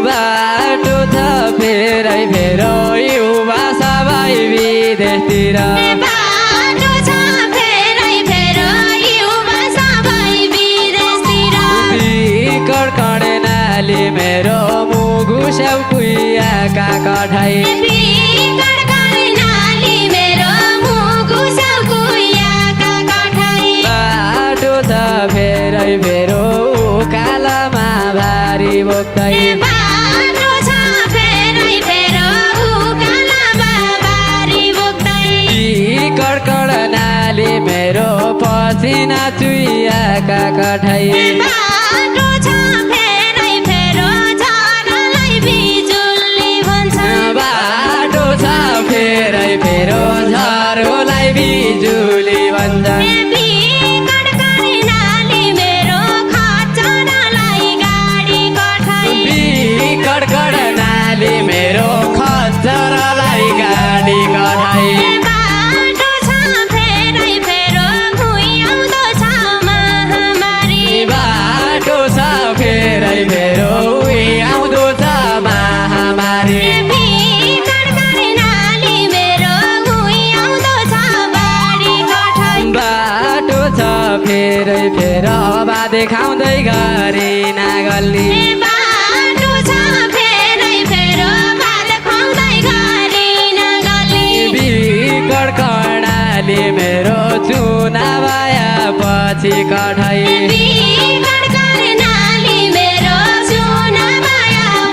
बाटो छ फेरै फेरो युवा सबै विदेशतिर बाटो छ फेरै फेरो युवा सबै विदेशतिर बिकट कडेनाली मेरो मुगु स्याउ कुइयाका कठाई बिकट कडेनाली मेरो मुगु स्याउ कुइयाका कठाई बाटो छ फेरै फेरो कालामा भारी बोक्दै बाटो छ फेरै फेरो कालामा भारी बोक्दै बिकट कडेनाली मेरो पसिना चुइयाका कठाई बाटो छ फेरै फेरो झरलाई बिजुली भन्छ बाटो छ फेरै फेरो झरोलाई बिजुली भन्छ बिकट कडेनाली मेरो खच्चरलाई गाडी कठाई बिकट कडेनाली मेरो खच्चरलाई गाडी कठाई बाटो छ फेरै फेरो खुइआउँदो छ महामारी बाटो छ फेरै फेरो आउँदो छ महामारी बिकट कडेनाली मेरो खुइआउँदो छ बाडी कठाई बाटो छ फेरै फेर बाधे खाउँदै गरी नागल्ली बाटो छ फेरै फेरो भात खुवाउँदै गरी नगल्ली बिकट कर्णाली मेरो चुनाव पछि कठाई बिकट कडेनाली मेरो चुनाव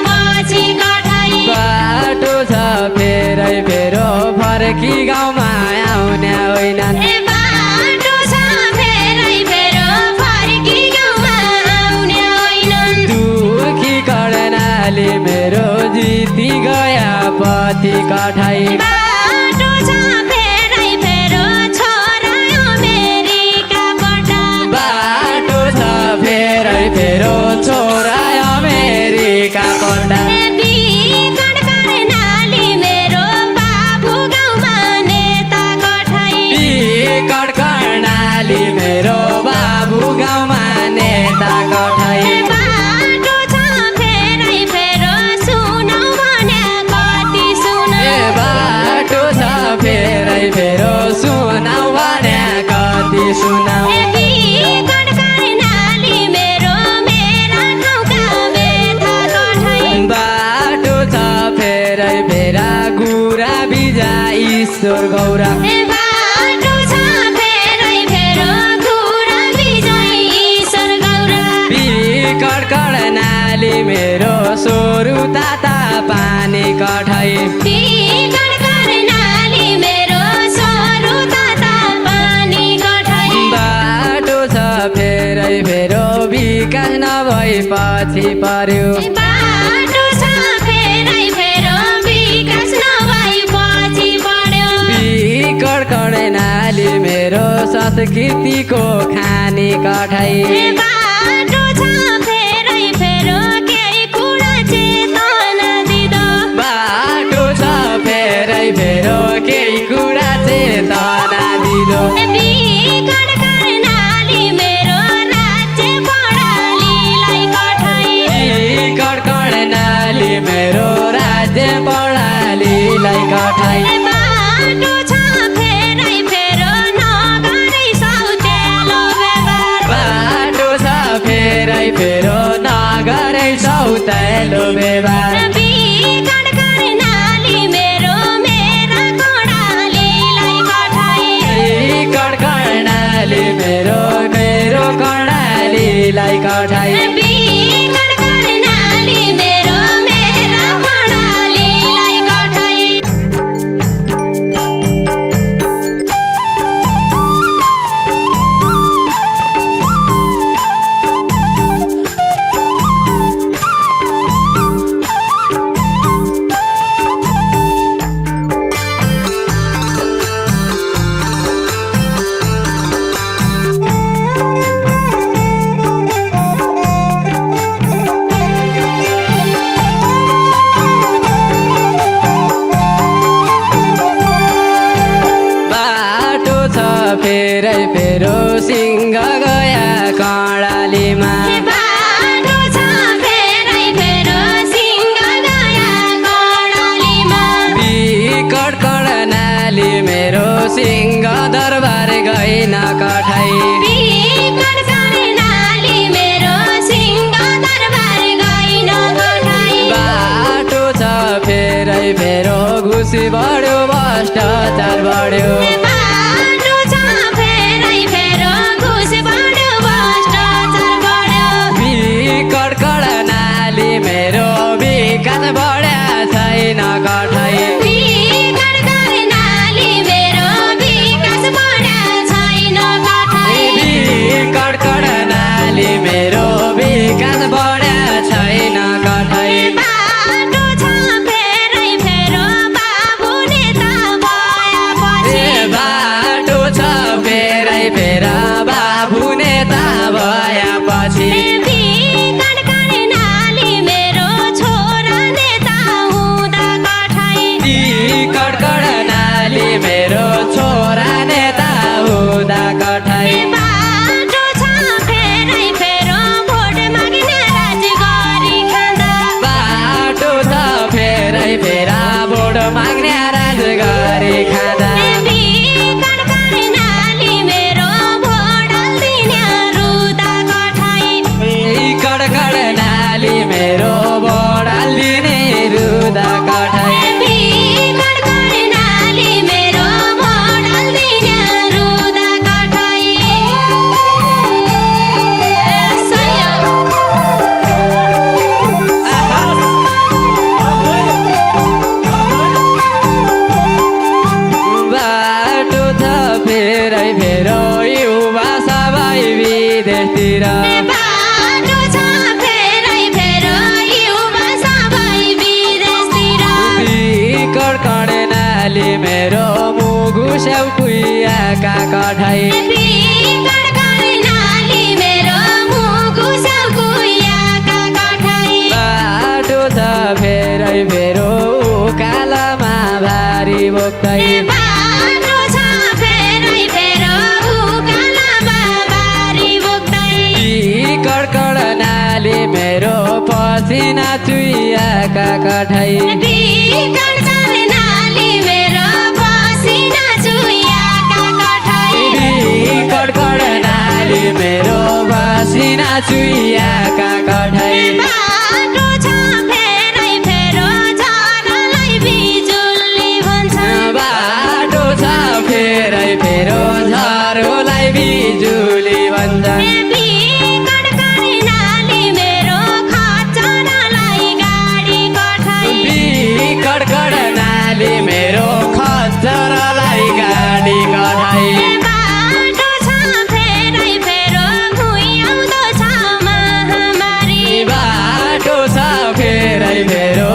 पछि कठाई बाटो छ फेरै फेरो फर्की गाउँमा आउने होइनन् बाटो छ फेरै फेरो फर्की गाउँमा आउने होइनन् दुखी कर्णाली मेरो जिती गया पछि कठाई बाटो छ फेरै फेरो छोरा अमेरिकाबाट बाटो छ फेरै फेरो छोरा अमेरिका पढ्दा बिकट कडेनाली मेरो बाबु गाउँमा नेता कठाई बिकट कर्णाली मेरो बाबु गाउँमा नेता कठाई बाटो छ फेरै फेरो सुनौ भने कति सुनौ बाटो छ फेरै फेरो सुनाउ भने कति सुनाउ बिकट कडेनाली मेरो मेरा ठाउँका बेथा कठाई बाटो छ फेरै फेरा गुरा बिजा ईश्वर गौरा बाटो छ फेरै फेरो घुरा विजय ईश्वर गौरा बिकट कर्णाली मेरो सोरु ताता पानी कठाई बिकट कडेनाली मेरो सरू ताता पानी कठाई बाटो छ फेरै फेरो विकास नभई पछि पर्यो बाटो छ फेरै फेरो विकास नभई पछि बढ्यो बिकट कर्णाली मेरो संस्कृतिको खानी कठाई बाटो छ फेरै फेरो केही कुरा चेतना दिँदो बाटो छ फेरै फेरो केही कुरा चेतना दिँदो बिकट कडेनाली मेरो राज्य प्रणालीलाई कठाई बिकट कर्णाली मेरो राज्य प्रणालीलाई कठाई बाटो छ फेरै फेरो नगरै सौतेलो व्यवहार बाटो छ फेरै फेरो नगरै सौतेलो व्यवहार बिकट कडेनाली मेरो मेरा कर्णालीलाई कठाई बिकट कर्णाली मेरो कर्णालीलाई कठाई बिकट कडेनाली मेरो मेरा कर्णालीलाई कठाई फेरो घुसी बढ्यो भ्रष्टाचार बढ्यो बाटो छ फेरै फेरो घुस बढ्यो भ्रष्टाचार बढ्यो विकट कर्णाली मेरो विकास बढ्या छैन कठै विकट कर्णाली मेरो विकास बढ्या छैन कठै विकट कर्णाली मेरो विकास बढ्या छैन कठै बाटो छ फेरै फेरो बाबु नेता भएपछि बाटो छ फेरै फेरा बाबु नेता भएपछि विकट कर्णाली मेरो छोरा नेता हुँदा कठै विकट कर्णाली मेरो छोरा नेता हुँदा कठै बाटो छ फेरै फेरो भोट माग्ने राज गरी खाँदा बाटो छ फेरै फेरा भोट माग्ने राज गरी खाँदा विकट कर्णाली मेरो भोट दिने रुदा कठै विकट कर्णाली मेरो भोट हालिदिने रुदा कठै विकट कर्णाली मेरो भोट दिने रुदा कठै बाटो छ फेरै फेरो युवा सबै विदेशतिर बाटो छ फेरै फेरो युवा सबै विदेशतिर विकट कर्णाली मेरो मुगु स्याउ कुइयाका कठै विकट कर्णाली मेरो मुगु सौकुयाका कठै बाटो छ फेरै फेरो कालामा भारी बोक्दै बाटो छ फेरै फेरो उकालामा बारी बोक्दै विकट कर्णाली मेरो पसिना चुइयाका कठै विकट कर्णाली मेरो पसिना चुहियाका कठै विकट कर्णाली मेरो पसिना चुइयाका कठै बाटो छ फेरै फेरो झरलाई बिजुली भन्छ बाटो छ फेरै फेरो झरोलाई बिजुली भन्छ विकट कर्णाली मेरो खच्चरलाई गाडी कठै विकट कर्णाली मेरो खच्चरलाई गाडी कठै बाटो छ फेरै फेरो भुइँआउँदो छ महामारी बाटो छ फेरै फेरो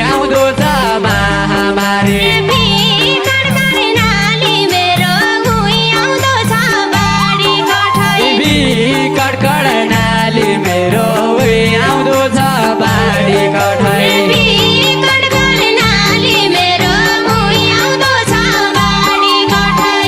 आउँदो छ महामारी विकट कर्णाली मेरो भुइँआउँदो छ बाढी कठै विकट कर्णाली मेरो आउँदो छ बाढी कठै विकट कर्णाली मेरो भुइँआउँदो छ बाढी कठै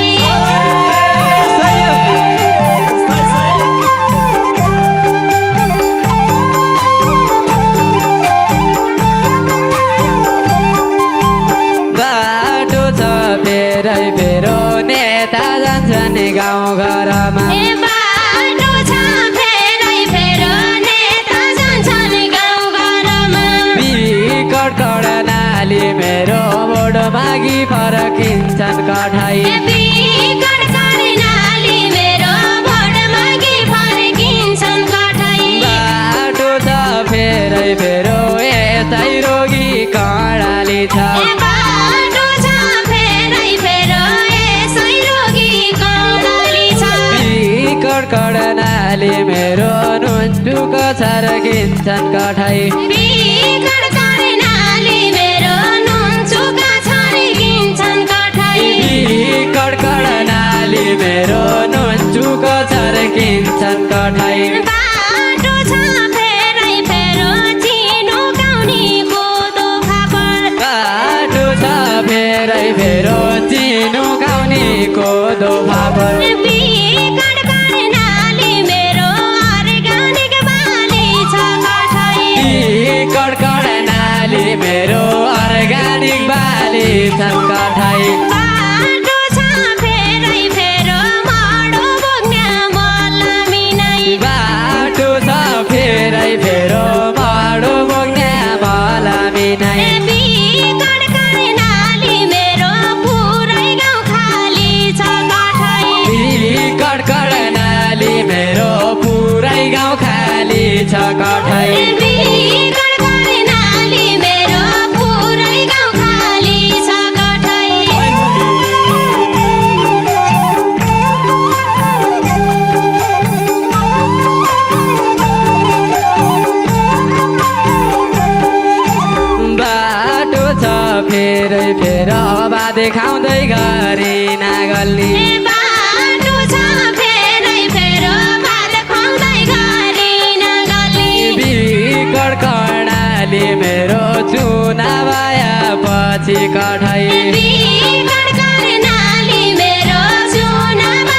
बाटो छ फेरै फेरो नेता जान्छन् गाउँ घरमा बाटो छ फेरै फेरो नेता जान्छन् गाउँ घरमा विकट कर्णाली मेरो भोट मागी फर्किन्छन् कठै विकट कर्णाली मेरो भोट मागी फर्किन्छन् कठै बाटो छ फेरै फेरो यतै रोगी कर्णाली छ बाटो छ फेरै फेरो यसै रोगी कर्णाली छ विकट कर्णाली मेरो नुनचुक छर्किन्छन् कठै विकट कर्णाली मेरो नुनचुका छर्किन्छन् कठै विकट कर्णाली मेरो नुनचुक छर्किन्छन् कठै बाटो छ फेरै फेरो चिनो गाउने कोदो फापर बाटो छ फेरै फेरो चिनो गाउने कोदो फापर विकट कर्णाली मेरो अर्ग्यानिक बाली छ कठै विकट कर्णाली मेरो अर्ग्यानिक बाली छन् कठै बाटो छ फेरै फेरो माडो बोक्ने मलामी नै बाटो छ फेरै फेरो माडो बोक्ने मलामी नै विकट फेरै फेर बाधे खाउँदै गरी नागल्ली बाटो छ फेरै फेरो भात खुवाउँदै गरी नगल्ली बिकट कर्णाली मेरो चुनाव पछि कठै बिकट कर्णाली मेरो चुनाव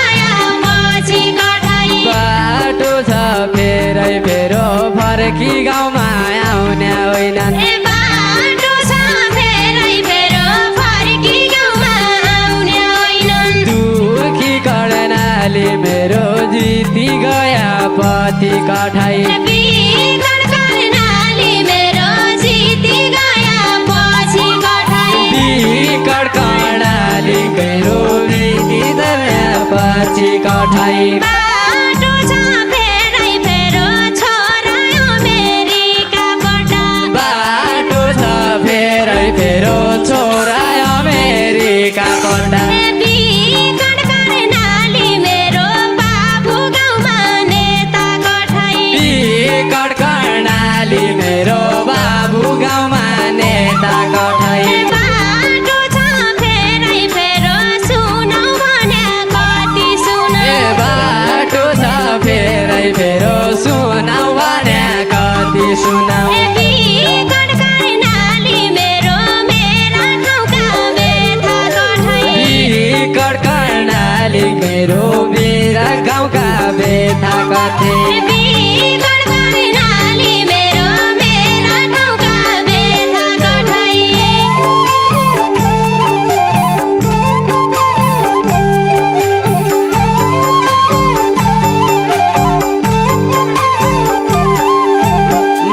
पछि कठै बाटो छ फेरै फेरो फर्की गाउँमा आउने होइनन् बाटो छ फेरै फेरो फर्की गाउँमा आउने होइनन् दुखी कर्णाली मेरो जिती गया पति कठै बिकट कर्णाली मेरो जिती गया पछि कठै बिकट कर्णाली मेरो जिती गया पछि कठै बाटो छ फेरै फेरो छोरा अमेरिका पटा बाटो छ फेरै फेरो छोरा अमेरिका पढ्दा बिकट कर्णाली मेरो बाबु गाउँमा नेता कठै बिकट कर्णाली मेरो बाबु गाउँमा नेता कठै बाटो छ फेरै फेरो सुनौ भने कति सुनौ बाटो छ फेरै फेरो सुनाउ भने कति सुनाउ बिकट कर्णाली मेरो मेरा ठाउँका बेथा कठै बिकट कर्णाली मेरो मेरा गाउँका बेथा कथे बिकट कर्णाली मेरो मेरा ठाउँका बेथा कठै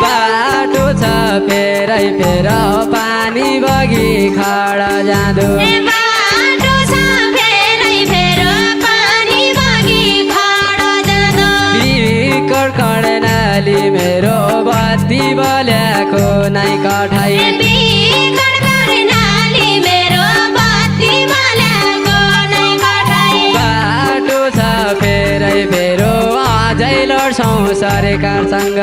बाटो छ फेरै फेर पानी बगी खडा जाँदो बाटो छ फेरै फेरो पानी बगी खडा जाँदो बिकट कर्णाली मेरो बत्ती बल्याएको नै कठै बिकट कर्णाली मेरो बत्ती बल्याएको नै कठै बाटो छ फेरै फेरो अझै लड्छौँ सरकारसँग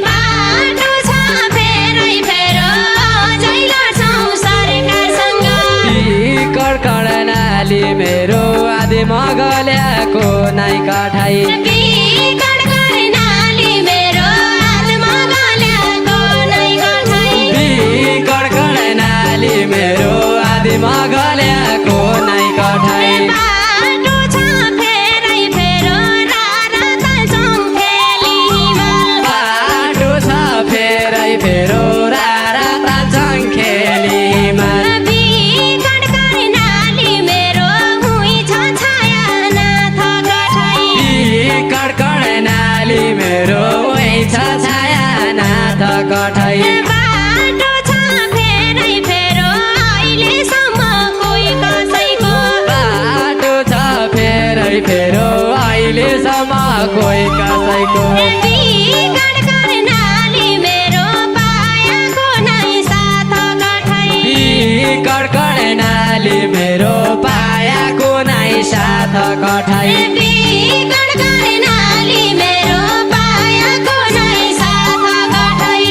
बाटो छ फेरै फेरो अझै लड्छौँ सरकारसँग बिकट कर्णाली मेरो आदि मगल्याएको नै कठै बिकट कर्णाली मेरो आत्मा गल्याएको नै कठै बिकट कर्णाली मेरो आदि मगल्याएको नै कठै बाटो छ फेरै फेरो रारा ताल्छौँ फेली हिमाल बाटो छ फेरै फेरो रारा ताल्छौँ खेली हिमाल बिकट कर्णाली मेरो भुइँ छ छाया नाथ कठै बिकट कर्णाली मेरो उही छ छाया नाथ कठै बाटो छ फेरै फेरो अहिलेसम्म कोही कसैको बाटो छ फेरै फेरो अहिलेसम्म कोही कसैको बिकट कर्णाली मेरो पायाको नै साथ कठै बिकट कर्णाली मेरो पायाको नै साथ कठै बिकट कर्णाली मेरो पायाको नै साथ कठै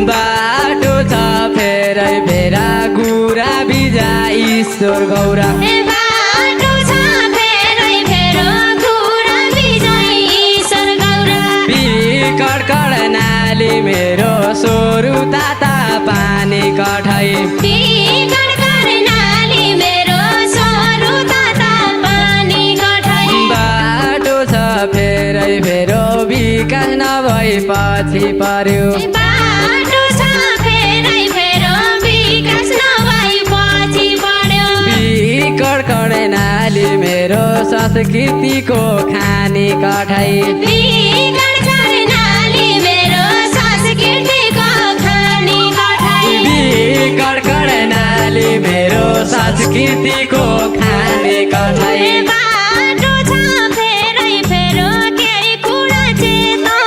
बाटो छ फेरै फेरा गुरा बिजा ईश्वर गौरा बाटो छ फेरै फेरो घुरा विजय ईश्वर गौरा बिकट कर्णाली मेरो सोरु ताता पानी कठै बिकट कर्णाली मेरो सोरु ताता पानी कठै बाटो छ फेरै फेरो विकास नभई पछि पर्यो बाटो छ फेरै फेरो विकास नभई पछि बढ्यो बिकट कर्णाली मेरो संस्कृतिको खाने कठै बिकट कर्णाली मेरो संस्कृतिको खाने कठै बिकट कर्णाली मेरो संस्कृतिको खाने कठै बाटो छ फेरै फेरो केही कुरा चेतना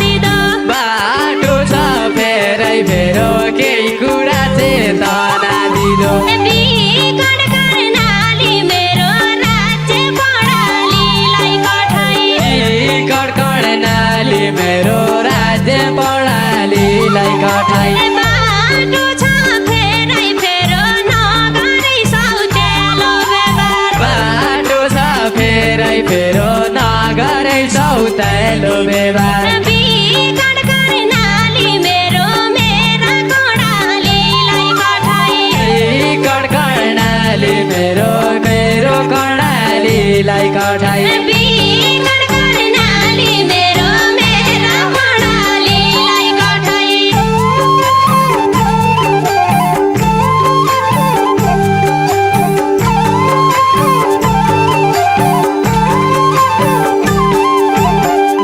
दिँदो बाटो छ फेरै फेरो केही कुरा चेतना दिँदो बिकट कर्णाली मेरो राज्य पढालीलाई कठाई बाटो छ फेरै फेरो नगरै सौतेलो व्यवहार बाटो छ फेरै फेरो नगरै सौतेलो व्यवहार बिगाड गर्नाले मेरो मेरा कर्णालीलाई कठाई बिगाड गर्नाले मेरो कर्णालीलाई कठाई बिगाड गर्नाले मेरो मेरा कर्णालीलाई कठाई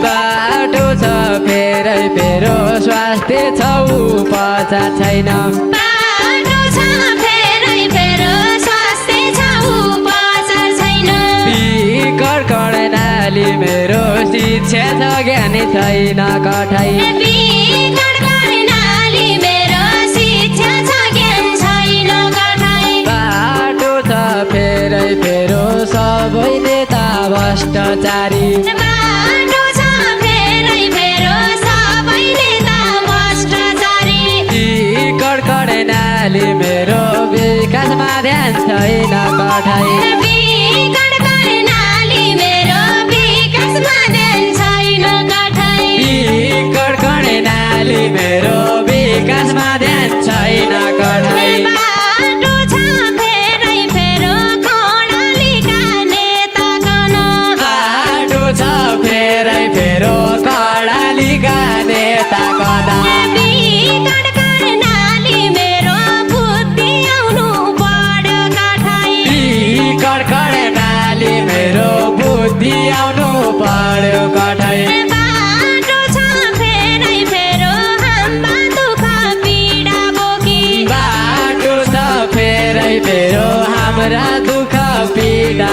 बाटो छ फेरै फेरो स्वास्थ्य छ उपचार छैन बाटो छ फेरै फेरो स्वास्थ्य छ उपचार छैन बिगाड गर्नाले मेरो शिक्षा छ ज्ञान छैन कठाई बिगाड गर्नाले मेरो शिक्षा छ ज्ञान छैन कठाई बाटो छ फेरै फेरो सबै नेता भ्रष्टाचारी बाटो छ फेरै फेरो सबै नेता भ्रष्टाचारी बिगाड गर्नाले मेरो विकासमा ध्यान छैन कठाई बिगाड गर्नाले मेरो विकासमा ध्यान छैन कठाई बिगाड गर्नाले मेरो विकासमा ध्यान छैन कठाई बाटो छ फेरै फेरो कर्णालीका नेता गण बाटो छ फेरै फेरो कर्णालीका नेता कदा बिगाड गर्नाले मेरो बुद्धि आउनु बढ्यो कठाई बिगाड गर्नाले मेरो बुद्धि आउनु पर्यो कठाई बाटो छ फेरै फेरो हाम्रा दुःख पीडा बोकी बाटो छ फेरै फेरो हाम्रा दुःख पीडा